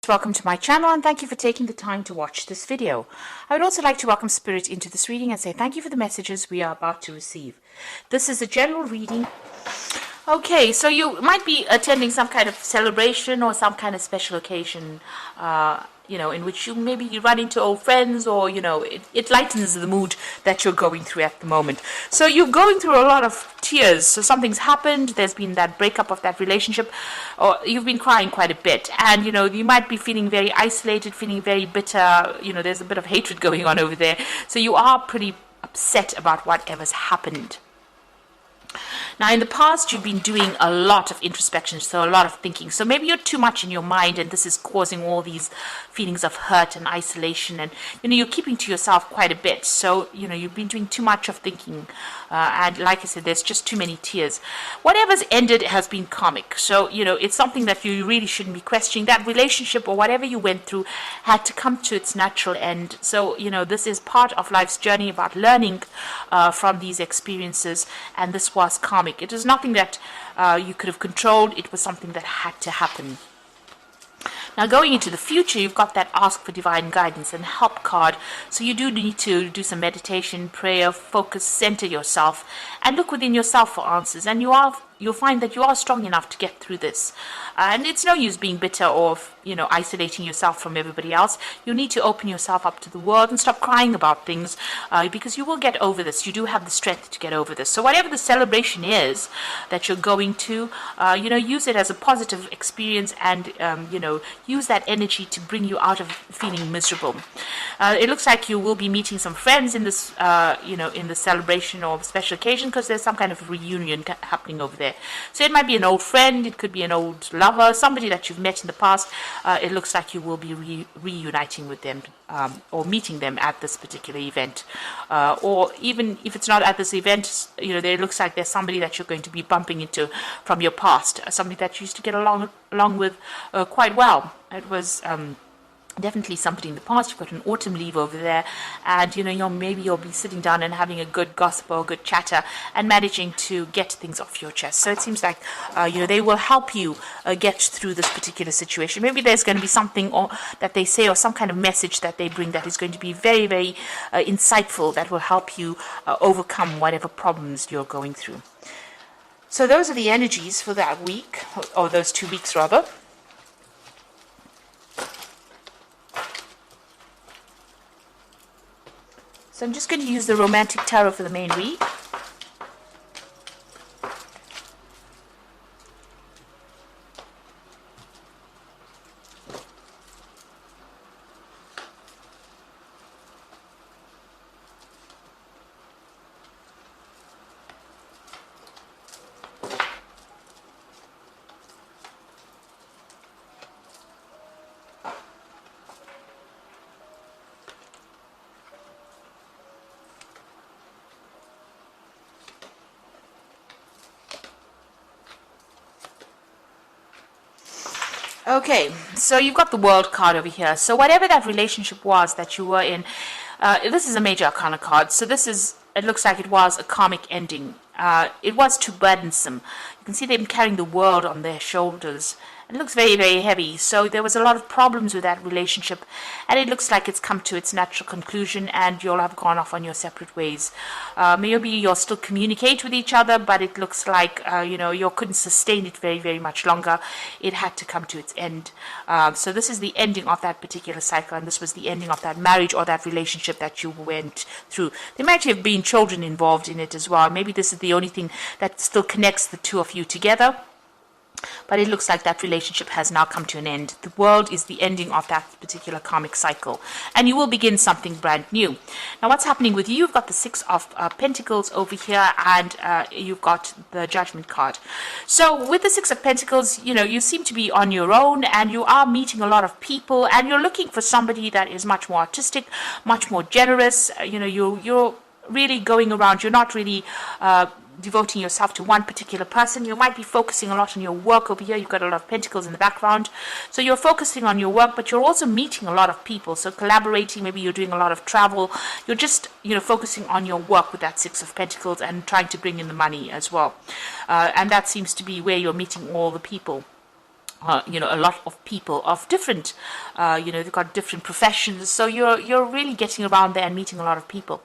Welcome to my channel and thank you for taking the time to watch this video. I would also like to welcome Spirit into this reading and say thank you for the messages we are about to receive. This is a general reading. Okay, so you might be attending some kind of celebration or some kind of special occasion, in which you maybe run into old friends, or, it lightens the mood that you're going through at the moment. So you're going through a lot of tears. So something's happened, there's been that breakup of that relationship, or you've been crying quite a bit. And, you might be feeling very isolated, feeling very bitter. There's a bit of hatred going on over there. So you are pretty upset about whatever's happened. Now, in the past, you've been doing a lot of introspection, so a lot of thinking. So maybe you're too much in your mind, and this is causing all these feelings of hurt and isolation. And, you're keeping to yourself quite a bit. So, you've been doing too much of thinking. And like I said, there's just too many tears. Whatever's ended has been karmic. So, it's something that you really shouldn't be questioning. That relationship or whatever you went through had to come to its natural end. So, this is part of life's journey about learning from these experiences. And this was karmic. It was nothing that you could have controlled. It was something that had to happen. Now, going into the future, you've got that ask for divine guidance and help card. So you do need to do some meditation, prayer, focus, center yourself, and look within yourself for answers. And you'll find that you are strong enough to get through this. And it's no use being bitter or, isolating yourself from everybody else. You need to open yourself up to the world and stop crying about things, because you will get over this. You do have the strength to get over this. So whatever the celebration is that you're going to, use it as a positive experience and, use that energy to bring you out of feeling miserable. It looks like you will be meeting some friends in this, in the celebration or special occasion, because there's some kind of reunion happening over there. So it might be an old friend, it could be an old lover, somebody that you've met in the past. It looks like you will be reuniting with them, or meeting them at this particular event. Or even if it's not at this event, it looks like there's somebody that you're going to be bumping into from your past, somebody that you used to get along with quite well. It was definitely somebody in the past. You've got an autumn leaf over there, and maybe you'll be sitting down and having a good gossip or a good chatter and managing to get things off your chest. So it seems like they will help you get through this particular situation. Maybe there's going to be something that they say, or some kind of message that they bring that is going to be very, very insightful, that will help you overcome whatever problems you're going through. So those are the energies for that week, or those 2 weeks rather. So I'm just going to use the Romantic Tarot for the main read. Okay, so you've got the World card over here. So whatever that relationship was that you were in, this is a Major Arcana card. So it looks like it was a karmic ending. It was too burdensome. You can see them carrying the world on their shoulders. It looks very, very heavy. So there was a lot of problems with that relationship, and it looks like it's come to its natural conclusion, and you'll have gone off on your separate ways. Maybe you'll still communicate with each other, but it looks like you couldn't sustain it very, very much longer. It had to come to its end. So this is the ending of that particular cycle, and this was the ending of that marriage or that relationship that you went through. There might have been children involved in it as well. Maybe this is the only thing that still connects the two of you together. But it looks like that relationship has now come to an end. The World is the ending of that particular karmic cycle, and you will begin something brand new. Now, what's happening with you? You've got the Six of Pentacles over here, and you've got the Judgment card. So with the Six of Pentacles, you seem to be on your own, and you are meeting a lot of people, and you're looking for somebody that is much more artistic, much more generous. You're really going around. You're not really devoting yourself to one particular person. You might be focusing a lot on your work over here. You've got a lot of pentacles in the background. So you're focusing on your work, but you're also meeting a lot of people. So collaborating, maybe you're doing a lot of travel. You're just, focusing on your work with that Six of Pentacles and trying to bring in the money as well. And that seems to be where you're meeting all the people. a lot of people of different, they've got different professions. So you're really getting around there and meeting a lot of people.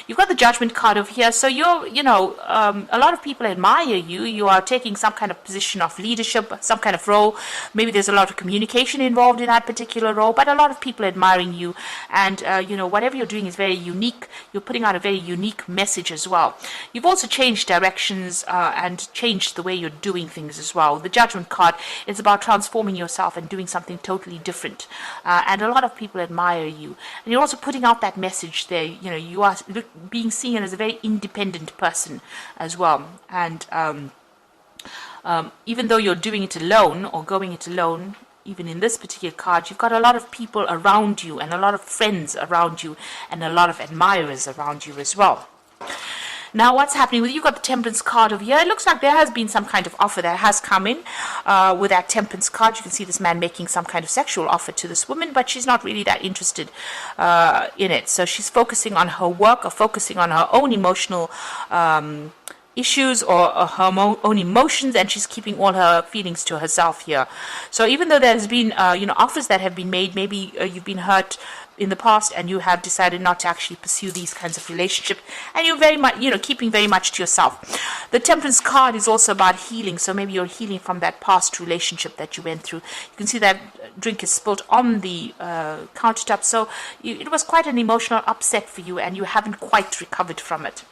You've got the Judgment card over here. So a lot of people admire you. You are taking some kind of position of leadership, some kind of role. Maybe there's a lot of communication involved in that particular role, but a lot of people admiring you. And, whatever you're doing is very unique. You're putting out a very unique message as well. You've also changed directions and changed the way you're doing things as well. The Judgment card is about transforming yourself and doing something totally different, and a lot of people admire you, and you're also putting out that message there. You are being seen as a very independent person as well, and even though you're doing it alone or going it alone, even in this particular card, you've got a lot of people around you and a lot of friends around you and a lot of admirers around you as well. Now, what's happening with you? You've got the Temperance card over here. It looks like there has been some kind of offer that has come in with that Temperance card. You can see this man making some kind of sexual offer to this woman, but she's not really that interested in it. So she's focusing on her work or focusing on her own emotional issues or her own emotions, and she's keeping all her feelings to herself here. So even though there's been offers that have been made, maybe you've been hurt in the past and you have decided not to actually pursue these kinds of relationships, and you're very much keeping very much to yourself. The Temperance card is also about healing, so maybe you're healing from that past relationship that you went through. You can see that drink is spilled on the countertop, so it was quite an emotional upset for you and you haven't quite recovered from it.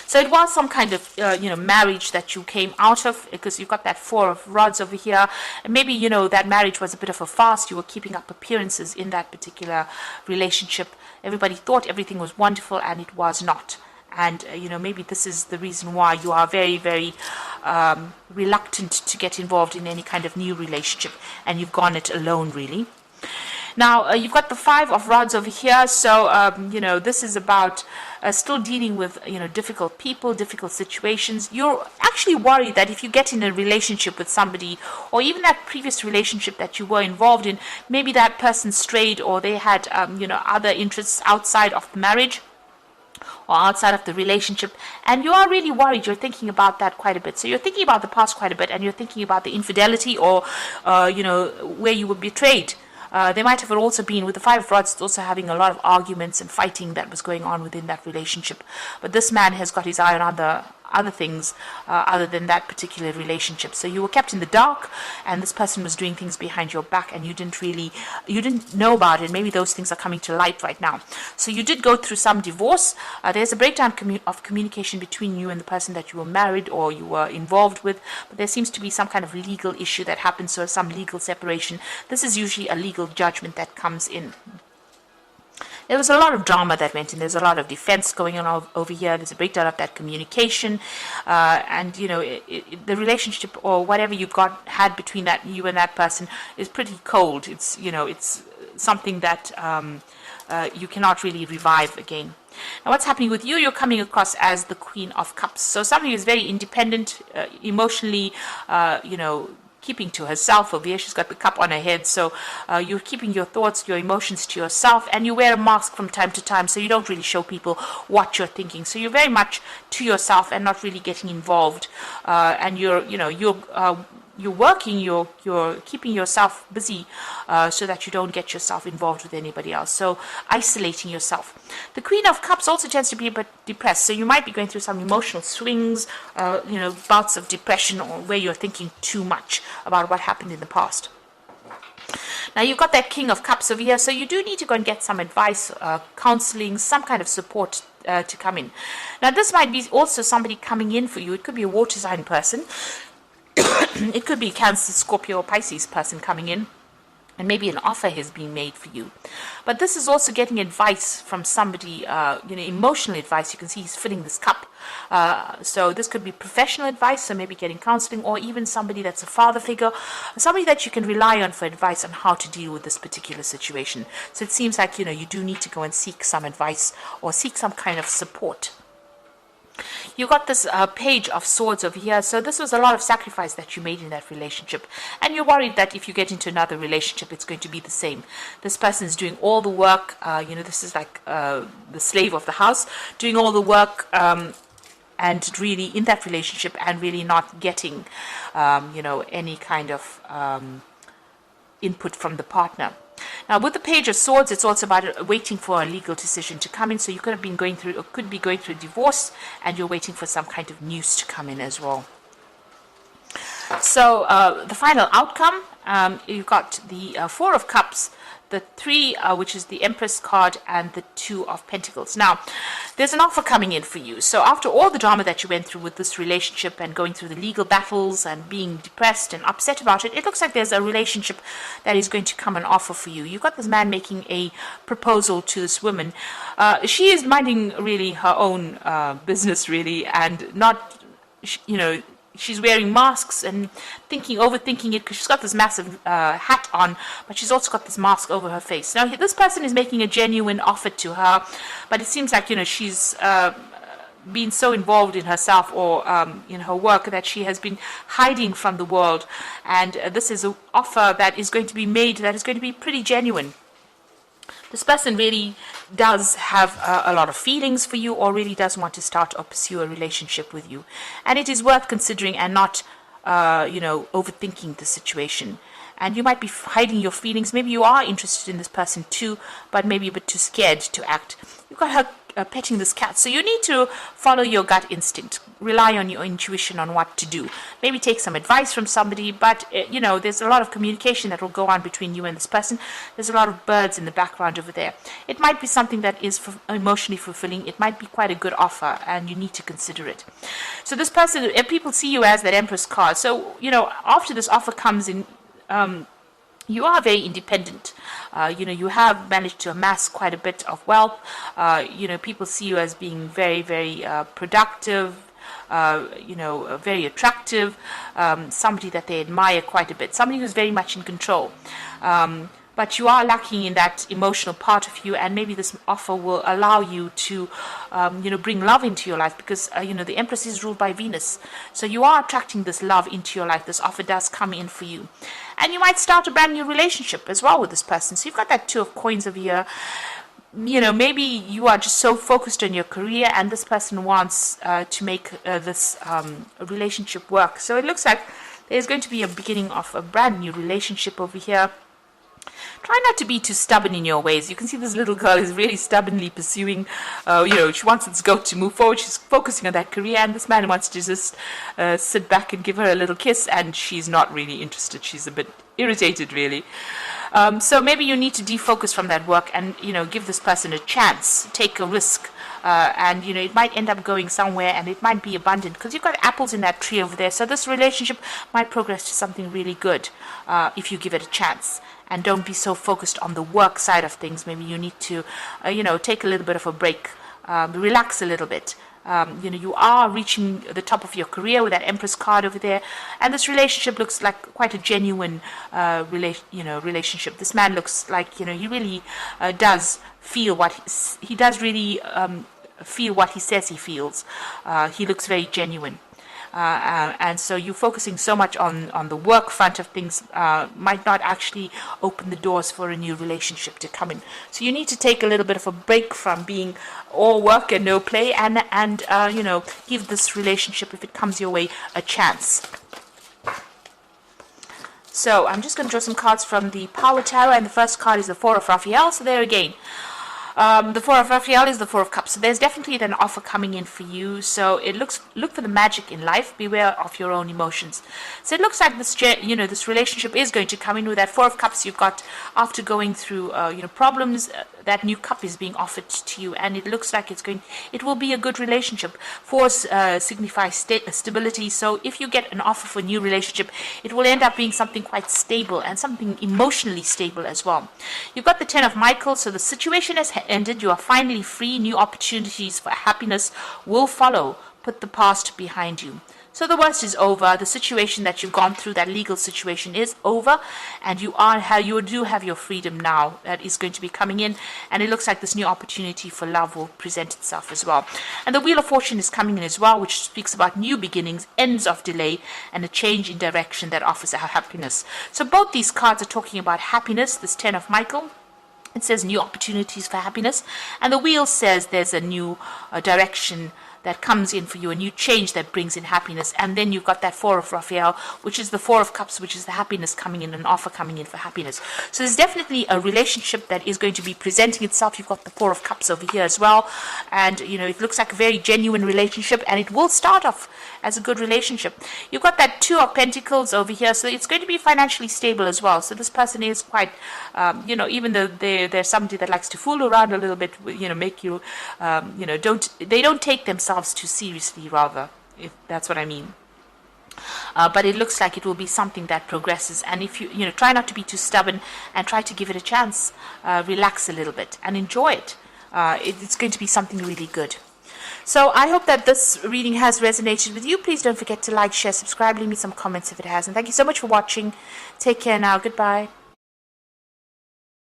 So it was some kind of, marriage that you came out of, because you've got that Four of Rods over here. And maybe, that marriage was a bit of a farce. You were keeping up appearances in that particular relationship. Everybody thought everything was wonderful, and it was not. And, maybe this is the reason why you are very, very reluctant to get involved in any kind of new relationship. And you've gone it alone, really. Now, you've got the Five of Rods over here. So, this is about still dealing with, difficult people, difficult situations. You're actually worried that if you get in a relationship with somebody, or even that previous relationship that you were involved in, maybe that person strayed, or they had, other interests outside of the marriage or outside of the relationship, and you are really worried. You're thinking about that quite a bit. So you're thinking about the past quite a bit, and you're thinking about the infidelity or, where you were betrayed. There might have also been, with the Five of Rods, it's also having a lot of arguments and fighting that was going on within that relationship. But this man has got his eye on other things other than that particular relationship. So you were kept in the dark, and this person was doing things behind your back, and you didn't know about it. Maybe those things are coming to light right now. So you did go through some divorce. There's a breakdown of communication between you and the person that you were married or you were involved with, but there seems to be some kind of legal issue that happens, so some legal separation. This is usually a legal judgment that comes in. There was a lot of drama that went in. There's a lot of defense going on over here. There's a breakdown of that communication, and the relationship or whatever you had between you and that person is pretty cold. It's it's something that you cannot really revive again. Now, what's happening with you? You're coming across as the Queen of Cups. So somebody who's very independent, emotionally, keeping to herself. Over here, she's got the cup on her head, so you're keeping your thoughts, your emotions to yourself, and you wear a mask from time to time, so you don't really show people what you're thinking. So you're very much to yourself and not really getting involved, and you're working, you're keeping yourself busy so that you don't get yourself involved with anybody else. So isolating yourself. The Queen of Cups also tends to be a bit depressed. So you might be going through some emotional swings, bouts of depression, or where you're thinking too much about what happened in the past. Now, you've got that King of Cups over here, so you do need to go and get some advice, counseling, some kind of support to come in. Now, this might be also somebody coming in for you. It could be a water sign person. It could be Cancer, Scorpio, or Pisces person coming in, and maybe an offer has been made for you. But this is also getting advice from somebody, emotional advice. You can see he's filling this cup. So this could be professional advice, so maybe getting counseling, or even somebody that's a father figure, somebody that you can rely on for advice on how to deal with this particular situation. So it seems like, you do need to go and seek some advice or seek some kind of support. You got this Page of Swords over here. So this was a lot of sacrifice that you made in that relationship, and you're worried that if you get into another relationship, it's going to be the same. This person's doing all the work. This is like the slave of the house, doing all the work, and really in that relationship and really not getting, any kind of input from the partner. Now, with the Page of Swords, it's also about waiting for a legal decision to come in. So you could have been going through, or could be going through a divorce, and you're waiting for some kind of news to come in as well. So the final outcome, you've got the Four of Cups, the Three, which is the Empress card, and the Two of Pentacles. Now, there's an offer coming in for you. So after all the drama that you went through with this relationship and going through the legal battles and being depressed and upset about it, it looks like there's a relationship that is going to come and offer for you. You've got this man making a proposal to this woman. She is minding really her own business, really, and not, she's wearing masks and overthinking it, because she's got this massive hat on, but she's also got this mask over her face. Now, this person is making a genuine offer to her, but it seems like, she's been so involved in herself or in her work that she has been hiding from the world. And this is an offer that is going to be made that is going to be pretty genuine. This person really does have a lot of feelings for you, or really does want to start or pursue a relationship with you. And it is worth considering and not, overthinking the situation. And you might be hiding your feelings. Maybe you are interested in this person too, but maybe a bit too scared to act. You've got her petting this cat. So you need to follow your gut instinct. Rely on your intuition on what to do. Maybe take some advice from somebody, but, there's a lot of communication that will go on between you and this person. There's a lot of birds in the background over there. It might be something that is emotionally fulfilling. It might be quite a good offer, and you need to consider it. So this person, people see you as that Empress card. So, after this offer comes in, you are very independent. You have managed to amass quite a bit of wealth. People see you as being very, very productive, very attractive, somebody that they admire quite a bit, somebody who's very much in control. But you are lacking in that emotional part of you, and maybe this offer will allow you to, bring love into your life, because, the Empress is ruled by Venus. So you are attracting this love into your life. This offer does come in for you. And you might start a brand new relationship as well with this person. So you've got that Two of Coins over here. Maybe you are just so focused on your career, and this person wants to make this relationship work. So it looks like there's going to be a beginning of a brand new relationship over here. Try not to be too stubborn in your ways. You can see this little girl is really stubbornly pursuing, she wants this goat to move forward. She's focusing on that career, and this man wants to just sit back and give her a little kiss, and she's not really interested. She's a bit irritated, really. So maybe you need to defocus from that work and, give this person a chance, take a risk. And it might end up going somewhere, and it might be abundant, because you've got apples in that tree over there. So this relationship might progress to something really good if you give it a chance. And don't be so focused on the work side of things. Maybe you need to, take a little bit of a break, relax a little bit. You are reaching the top of your career with that Empress card over there, and this relationship looks like quite a genuine relationship. This man looks like he really does feel what he does really feel what he says he feels. He looks very genuine. And so you focusing so much on the work front of things might not actually open the doors for a new relationship to come in. So you need to take a little bit of a break from being all work and no play, and give this relationship, if it comes your way, a chance. So I'm just going to draw some cards from the Power Tarot, and the first card is the Four of Raphael. So there again, the Four of Raphael is the Four of Cups. So there's definitely an offer coming in for you. So look for the magic in life. Beware of your own emotions. So it looks like this relationship is going to come in with that Four of Cups. You've got, after going through problems, that new cup is being offered to you, and it looks like it will be a good relationship. Fours signifies stability. So if you get an offer for a new relationship, it will end up being something quite stable and something emotionally stable as well. You've got the Ten of Michael. So the situation has ended. You are finally free. New opportunities for happiness will follow. Put the past behind you. So the worst is over. The situation that you've gone through, that legal situation, is over, and you do have your freedom now that is going to be coming in, and it looks like this new opportunity for love will present itself as well. And the Wheel of Fortune is coming in as well, which speaks about new beginnings, ends of delay, and a change in direction that offers a happiness. So both these cards are talking about happiness. This Ten of Michael, it says new opportunities for happiness, and the Wheel says there's a new direction that comes in for you, a new change that brings in happiness. And then you've got that Four of Raphael, which is the Four of Cups, which is the happiness coming in, an offer coming in for happiness. So there's definitely a relationship that is going to be presenting itself. You've got the Four of Cups over here as well, and it looks like a very genuine relationship, and it will start off as a good relationship. You've got that Two of Pentacles over here, so it's going to be financially stable as well. So this person is quite, even though they're somebody that likes to fool around a little bit, make you, they don't take themselves too seriously, rather, if that's what I mean. But it looks like it will be something that progresses, and if you try not to be too stubborn and try to give it a chance, relax a little bit and enjoy it. It's going to be something really good. So I hope that this reading has resonated with you. Please don't forget to like, share, subscribe, leave me some comments if it has, and thank you so much for watching. Take care now. Goodbye.